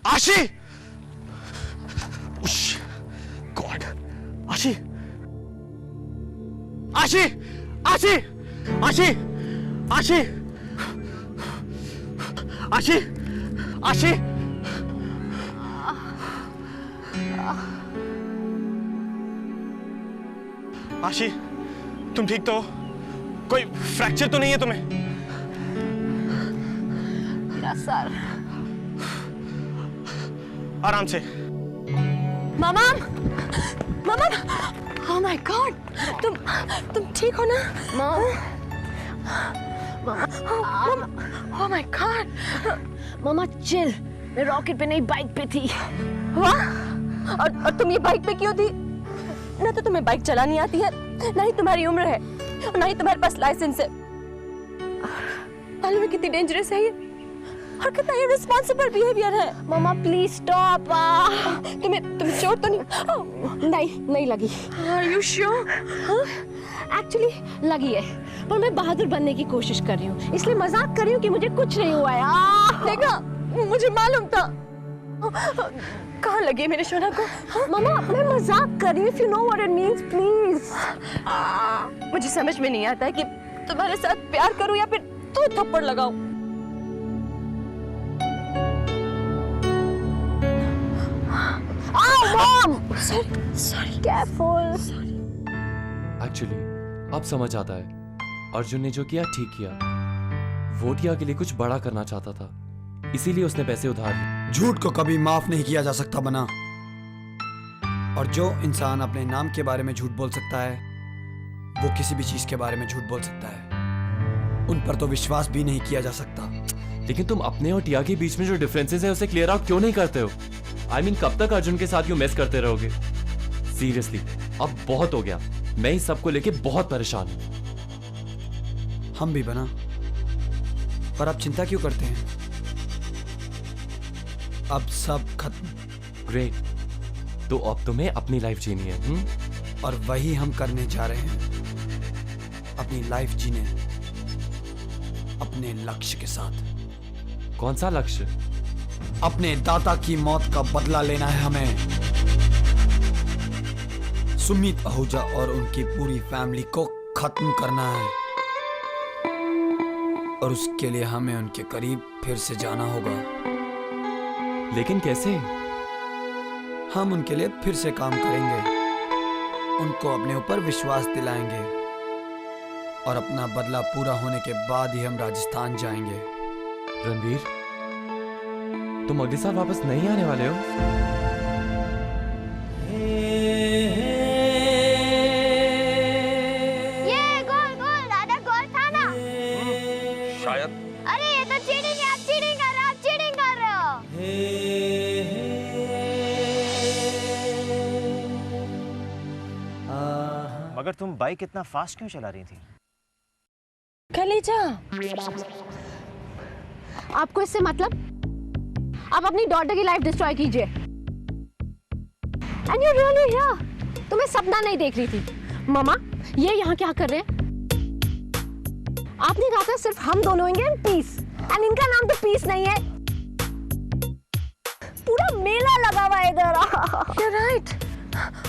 आशी! गॉड! आशी! आशी! आशी! आशी! आशी! आशी! आशी! आशी, तुम ठीक तो हो? कोई फ्रैक्चर तो नहीं है तुम्हें? मेरा सर। आराम से। मामा, मामा, ओह माय गॉड, तुम ठीक हो ना? मामा, ओह माय गॉड, मामा चिल, मैं रॉकेट पे नहीं बाइक पे थी। वाह, और तुम ये बाइक पे क्यों थी? ना तो तुम्हें बाइक चलानी आती है, ना ही तुम्हारी उम्र है, और ना ही तुम्हारे पास लाइसेंस है। मालूम है कितनी डेंजरस है ये, और कितना इररिस्पॉन्सिबल बिहेवियर है। मामा प्लीज स्टॉप। तुम्हें चोट तो नहीं? नहीं लगी। Are you sure? एक्चुअली लगी है, पर मैं बहादुर बनने की कोशिश कर रही हूँ, इसलिए मजाक कर रही हूँ कि मुझे कुछ नहीं हुआ है। देखा, मुझे मालूम था। कहाँ लगी है मेरे सोना को? मामा मैं मजाक कर रही हूँ। If you know what it means, please. मुझे समझ में नहीं आता है कि तुम्हारे साथ प्यार करूँ या फिर तो थप्पड़ लगाऊं। Mom! Sorry, careful. Actually, अब समझ आता है, अर्जुन ने जो किया ठीक किया। वो टिया के लिए कुछ बड़ा करना चाहता था, इसीलिए उसने पैसे उधार लिए। झूठ को कभी माफ नहीं किया जा सकता बना, और जो इंसान अपने नाम के बारे में झूठ बोल सकता है, वो किसी भी चीज के बारे में झूठ बोल सकता है। उन पर तो विश्वास भी नहीं किया जा सकता। लेकिन तुम अपने और टिया के बीच में जो डिफरेंसेस है उसे क्लियर आउट क्यों नहीं करते हो? I mean, कब तक अर्जुन के साथ यूं मेस करते रहोगे? सीरियसली, अब बहुत हो गया। मैं इस सब को लेके बहुत परेशान हूं। हम भी बना, पर आप चिंता क्यों करते हैं? अब सब खत्म। ग्रेट, तो अब तुम्हें अपनी लाइफ जीनी है। और वही हम करने जा रहे हैं, अपनी लाइफ जीने, अपने लक्ष्य के साथ। कौन सा लक्ष्य? अपने दादा की मौत का बदला लेना है हमें। सुमित आहूजा और उनकी पूरी फैमिली को खत्म करना है, और उसके लिए हमें उनके करीब फिर से जाना होगा। लेकिन कैसे? हम उनके लिए फिर से काम करेंगे, उनको अपने ऊपर विश्वास दिलाएंगे, और अपना बदला पूरा होने के बाद ही हम राजस्थान जाएंगे। रणवीर, तुम अगले साल वापस नहीं आने वाले हो? ये गोल दादा गोल था ना? शायद। अरे ये तो चीटिंग है, आप चीटिंग कर रहे हो। मगर तुम बाइक इतना फास्ट क्यों चला रही थी? कलेजा, आपको इससे मतलब? आप अपनी डॉटर की लाइफ डिस्ट्रॉय कीजिए। And you really here? तुम्हें सपना नहीं देख रही थी? मामा, ये यहाँ क्या कर रहे हैं? आपने कहा था सिर्फ हम दोनों होंगे एंड पीस, एंड इनका नाम तो पीस नहीं है। पूरा मेला लगा हुआ है इधर। You're right.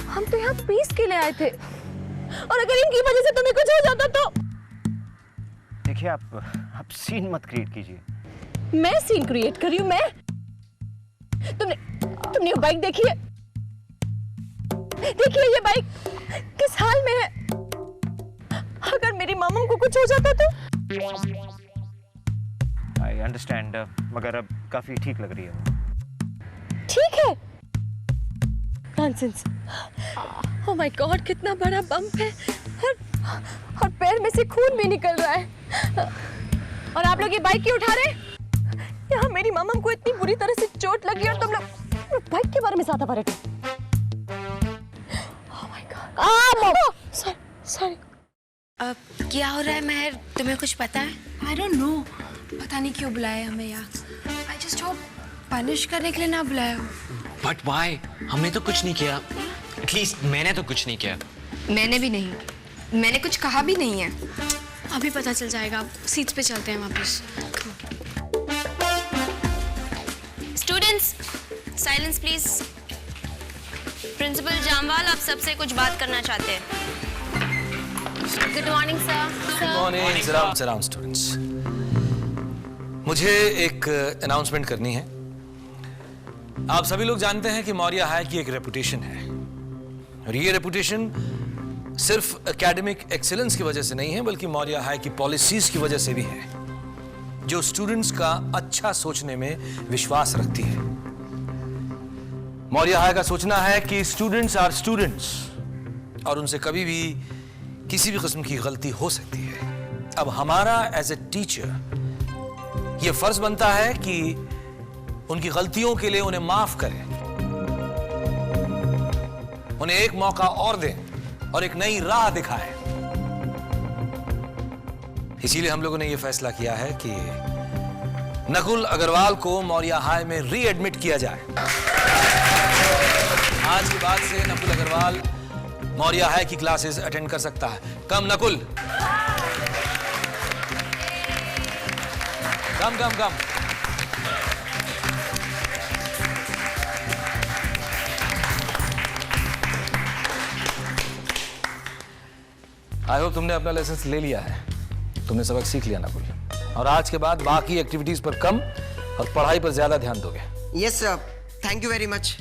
हम तो यहाँ पीस के लिए आए थे, और अगर इनकी वजह से तुम्हें कुछ हो जाता तो? देखिए, आप सीन मत क्रिएट कीजिए। मैं सीन क्रिएट कर रही हूँ? मैं? तुमने वो बाइक देखी है? देखिए ये बाइक किस हाल में है। अगर मेरी मामा को कुछ हो जाता तो? I understand, मगर अब काफी ठीक लग रही है वो। ठीक है? नॉनसेंस। ओह माय गॉड, कितना बड़ा बम्प है, और पैर में से खून भी निकल रहा है। और आप लोग ये बाइक क्यों उठा रहे हैं? यहाँ मेरी मामा को इतनी बुरी तरह से चोट लगी, और तुम लोग बाइक के बारे में ज्यादा वर्रिड हो। ओह माय गॉड। सॉरी। क्या हो रहा है महर, तुम्हें कुछ पता है? I don't know. पता नहीं क्यों बुलाया हमें यहाँ। I just hope पनिश करने के लिए ना बुलाया हो। But why? हमने तो कुछ नहीं किया। At least मैंने तो कुछ नहीं किया। मैंने भी नहीं। मैंने कुछ कहा भी नहीं है। अभी पता चल जाएगा, सीट्स पे चलते हैं वापस। Students, silence please. Principal Jamwal आप सबसे कुछ बात करना चाहते हैं। Good morning sir. मॉर्निंग। सलाम स्टूडेंट्स। मुझे एक अनाउंसमेंट करनी है। आप सभी लोग जानते हैं कि मौर्य हाई की एक रेपुटेशन है, और ये रेपुटेशन सिर्फ एकेडमिक एक्सीलेंस की वजह से नहीं है, बल्कि मौर्य हाई की पॉलिसीज की वजह से भी है, जो स्टूडेंट्स का अच्छा सोचने में विश्वास रखती है। मौर्य हाई का सोचना है कि स्टूडेंट्स आर स्टूडेंट्स, और उनसे कभी भी किसी भी किस्म की गलती हो सकती है। अब हमारा एज ए टीचर ये फर्ज बनता है कि उनकी गलतियों के लिए उन्हें माफ करें, उन्हें एक मौका और दें और एक नई राह दिखाएं। इसीलिए हम लोगों ने यह फैसला किया है कि नकुल अग्रवाल को मौर्य हाई में रीएडमिट किया जाए। आज के बाद से नकुल अग्रवाल मौर्य हाई की क्लासेस अटेंड कर सकता है। कम नकुल, कम कम कम। आई होप तुमने अपना लाइसेंस ले लिया है, तुमने सबक सीख लिया नकुल, और आज के बाद बाकी एक्टिविटीज पर कम और पढ़ाई पर ज्यादा ध्यान दोगे। Yes sir, thank you very much.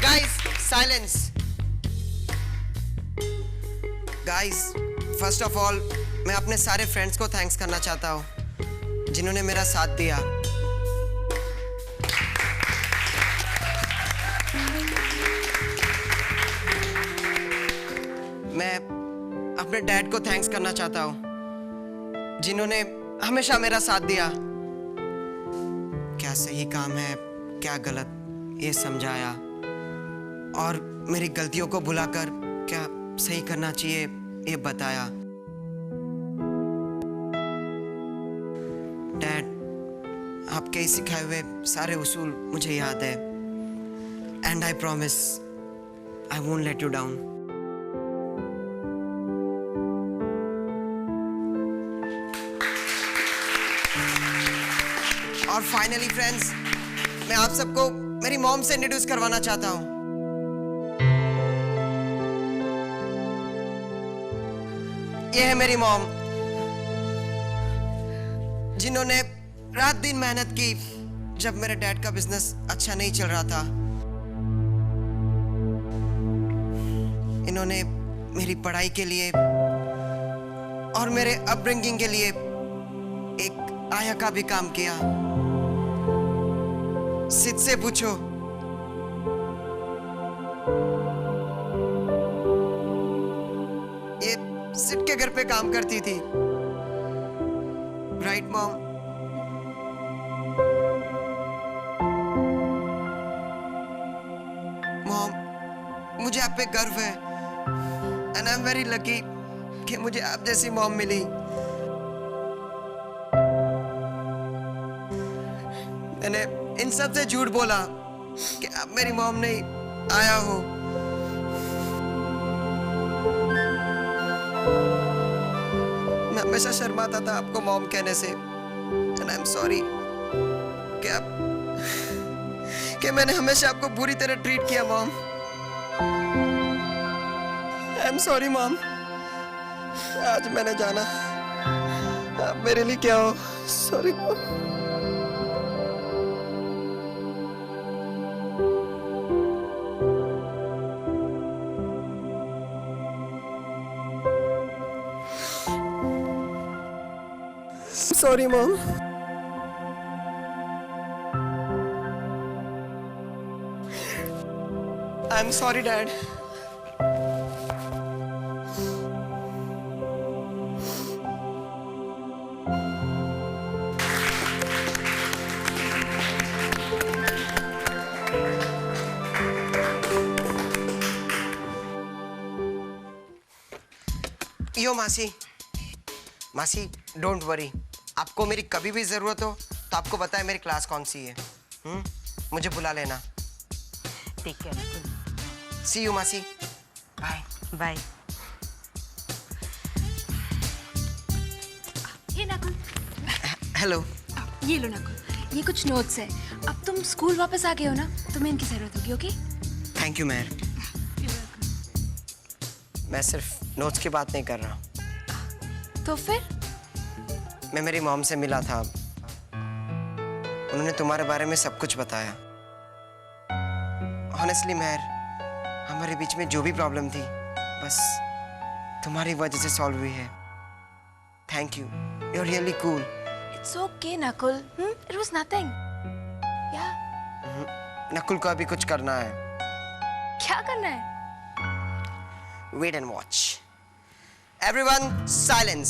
Guys silence. Guys, first of all मैं अपने सारे फ्रेंड्स को थैंक्स करना चाहता हूं जिन्होंने मेरा साथ दिया। मैं अपने डैड को थैंक्स करना चाहता हूं जिन्होंने हमेशा मेरा साथ दिया। क्या सही काम है, क्या गलत, ये समझाया, और मेरी गलतियों को भुलाकर क्या सही करना चाहिए ये बताया। डैड, आपके सिखाए हुए सारे उसूल मुझे याद है, and I promise I won't let you down. और फाइनली फ्रेंड्स, मैं आप सबको मेरी मॉम से इंट्रोड्यूस करवाना चाहता हूं। ये है मेरी मॉम, जिन्होंने रात दिन मेहनत की जब मेरे डैड का बिजनेस अच्छा नहीं चल रहा था। इन्होंने मेरी पढ़ाई के लिए और मेरे अपब्रिंगिंग के लिए एक आया का भी काम किया। सिद से पूछो, ये सिद के घर पे काम करती थी, राइट मॉम? मॉम, मुझे आप पे गर्व है, and I am very lucky कि मुझे आप जैसी मॉम मिली। मैंने इन सब से झूठ बोला कि आप मेरी मॉम नहीं आया हो। मैं हमेशा शर्माता था आपको मॉम कहने से, एंड आई एम सॉरी कि मैंने हमेशा आपको बुरी तरह ट्रीट किया mom. I am sorry mom. आज मैंने जाना आप मेरे लिए क्या हो। Sorry mom. Sorry, Mom. I'm sorry, Dad. यो मासी, मासी डोंट वरी, आपको मेरी कभी भी जरूरत हो तो आपको पता है मेरी क्लास कौन सी है। मुझे बुला लेना। Take care Nakul. See you मासी, बाय बाय। ये नकुल, हेलो। ये लो नकुल, ये कुछ नोट्स है। अब तुम स्कूल वापस आ गए हो ना, तुम्हें इनकी जरूरत होगी। ओके? थैंक यू मेहर। मैं सिर्फ नोट्स की बात नहीं कर रहा। तो फिर? मैं मेरी मॉम से मिला था, उन्होंने तुम्हारे बारे में सब कुछ बताया। ऑनेस्टली मेहर, हमारे बीच में जो भी प्रॉब्लम थी बस तुम्हारी वजह से सॉल्व हुई है। Thank you, you are really cool. It's okay Nakul, it was nothing. या नकुल को अभी कुछ करना है। क्या करना है? Wait and watch. Everyone silence.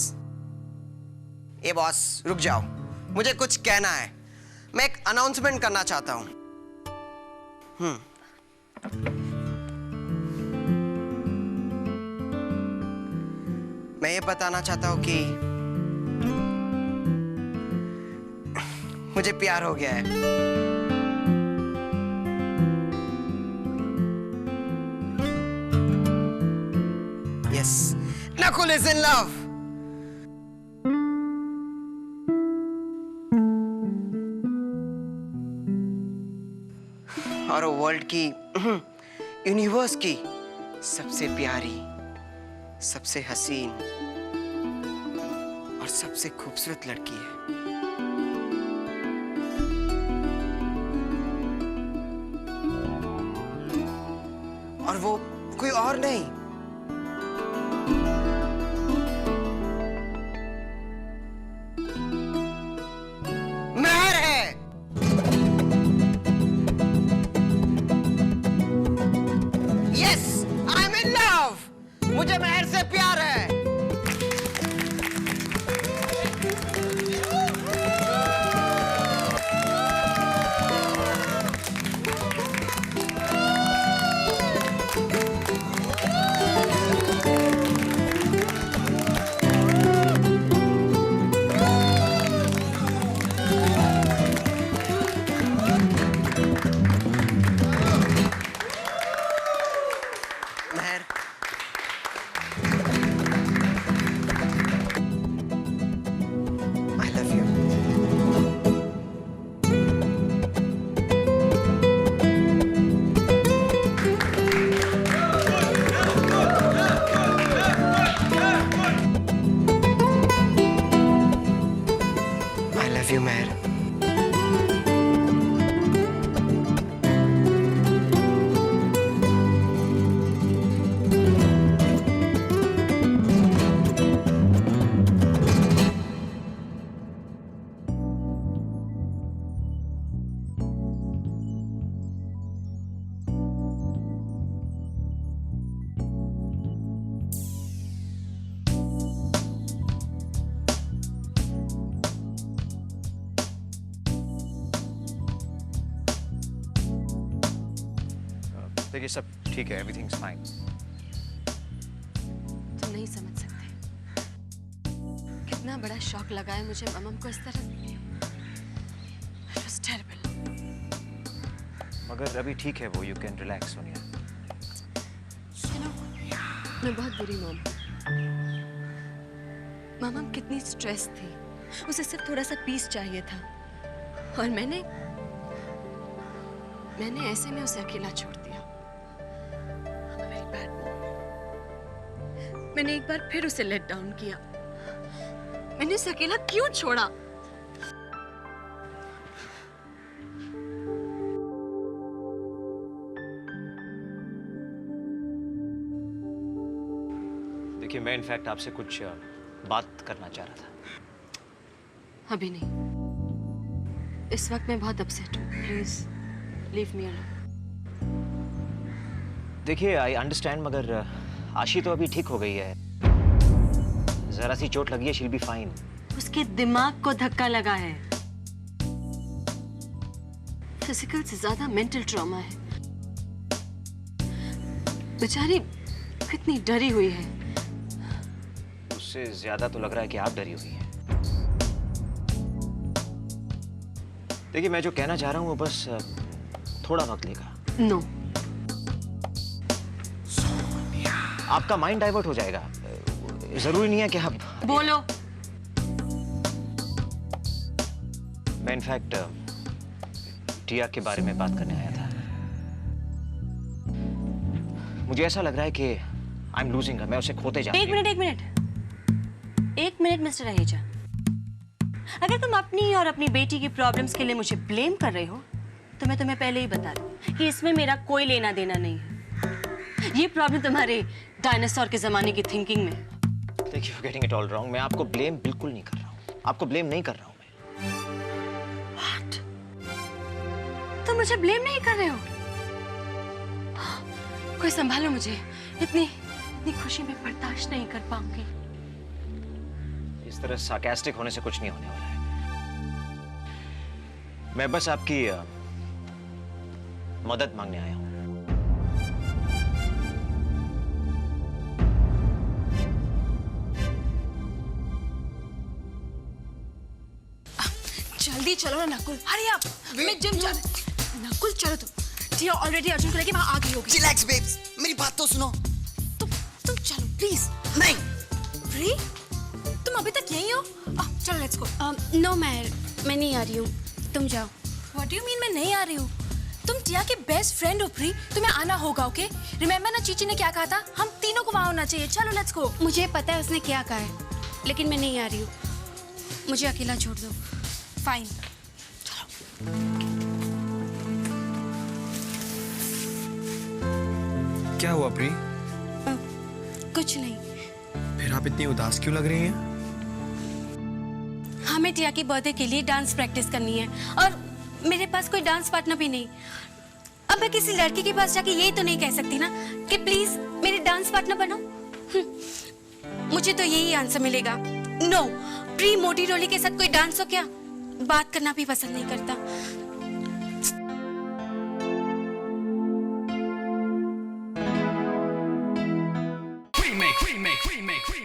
ए बॉस, रुक जाओ, मुझे कुछ कहना है। मैं एक अनाउंसमेंट करना चाहता हूं। मैं ये बताना चाहता हूं कि मुझे प्यार हो गया है। Yes, Nakul is in love. और वर्ल्ड की, यूनिवर्स की सबसे प्यारी, सबसे हसीन और सबसे खूबसूरत लड़की है। और वो कोई और नहीं, मेहर है। Yes, I am in love. मुझे मेहर से प्यार है। मेहर, I love you. I love you, Meher. देखिए सब ठीक है, एवरीथिंग्स फाइन। तुम नहीं समझ सकते कितना बड़ा शॉक लगा है मुझे ममम को इस तरह। It was terrible. मगर अभी ठीक है वो, you can relax Sonia. You know, मैं बहुत बुरी मॉम। ममम कितनी स्ट्रेस थी, उसे सिर्फ थोड़ा सा पीस चाहिए था और मैंने ऐसे में उसे अकेला छोड़ दिया। I'm a very bad mom. मैंने एक बार फिर उसे लेट डाउन किया। मैंने उसे अकेला क्यों छोड़ा? देखिए मैं इनफैक्ट आपसे कुछ बात करना चाह रहा था। अभी नहीं, इस वक्त मैं बहुत अपसेट हूँ। Please leave me alone. देखिए आई अंडरस्टैंड, मगर आशी तो अभी ठीक हो गई है। जरा सी चोट लगी है, शील बी फाइन। उसके दिमाग को धक्का लगा है। फिजिकल से ज्यादा मेंटल ट्रॉमा है। बेचारी कितनी डरी हुई है। उससे ज्यादा तो लग रहा है कि आप डरी हुई हैं। देखिए मैं जो कहना चाह रहा हूँ वो बस थोड़ा वक्त लेगा। नो, आपका माइंड डाइवर्ट हो जाएगा। जरूरी नहीं है कि आप। बोलो। मैं इनफैक्ट टिया के बारे में बात करने आया था। मुझे ऐसा लग रहा है कि आई एम लूजिंग, मैं उसे खोते जा रहा हूं। एक मिनट मिस्टर रहेजा। अगर तुम अपनी और अपनी बेटी की प्रॉब्लम्स के लिए मुझे ब्लेम कर रहे हो तो मैं तुम्हें पहले ही बता दूं कि इसमें मेरा कोई लेना देना नहीं है। ये प्रॉब्लम तुम्हारे डायनासोर के जमाने की थिंकिंग में। देखिए, you getting it all wrong. मैं आपको ब्लेम बिल्कुल नहीं कर रहा हूँ। आपको ब्लेम नहीं कर रहा हूँ मैं। What? तुम मुझे ब्लेम नहीं कर रहे हो? कोई संभालो मुझे। इतनी खुशी में बर्दाश्त नहीं कर पाऊंगी। इस तरह सार्कास्टिक होने से कुछ नहीं होने वाला है। मैं बस आपकी मदद मांगने आया हूं। जल्दी चलो ना नकुल, हरी आप। मैं जिम जा रही। नकुल चलो तुम। टिया ऑलरेडी अर्जुन को लेके वहां आ गई होगी। रिलैक्स बेब्स, मेरी बात तो सुनो। तुम चलो प्लीज। नहीं। प्री, तुम अभी तक यहीं हो? चलो लेट्स गो। नो मैं नहीं आ रही हूँ, तुम जाओ। व्हाट डू यू मीन मैं नहीं आ रही हूँ? तुम टिया के बेस्ट फ्रेंड हो प्री, तुम्हें आना होगा। ओके, रिमेम्बर ना चीची ने क्या कहा था? हम तीनों को वहां होना चाहिए। चलो लेट्स गो। मुझे पता है उसने क्या कहा है, लेकिन मैं नहीं आ रही हूँ। मुझे अकेला छोड़ दो। फाइन। क्या हुआ प्री? कुछ नहीं। फिर आप इतनी उदास क्यों लग रही हैं? हमें टिया की बर्थडे के लिए डांस प्रैक्टिस करनी है और मेरे पास कोई डांस पार्टनर भी नहीं। अब मैं किसी लड़की के पास जाके यही तो नहीं कह सकती ना कि प्लीज मेरे डांस पार्टनर बनो। मुझे तो यही आंसर मिलेगा, नो। प्री मोटी रोली के साथ कोई डांस हो क्या? बात करना भी पसंद नहीं करता। Remake.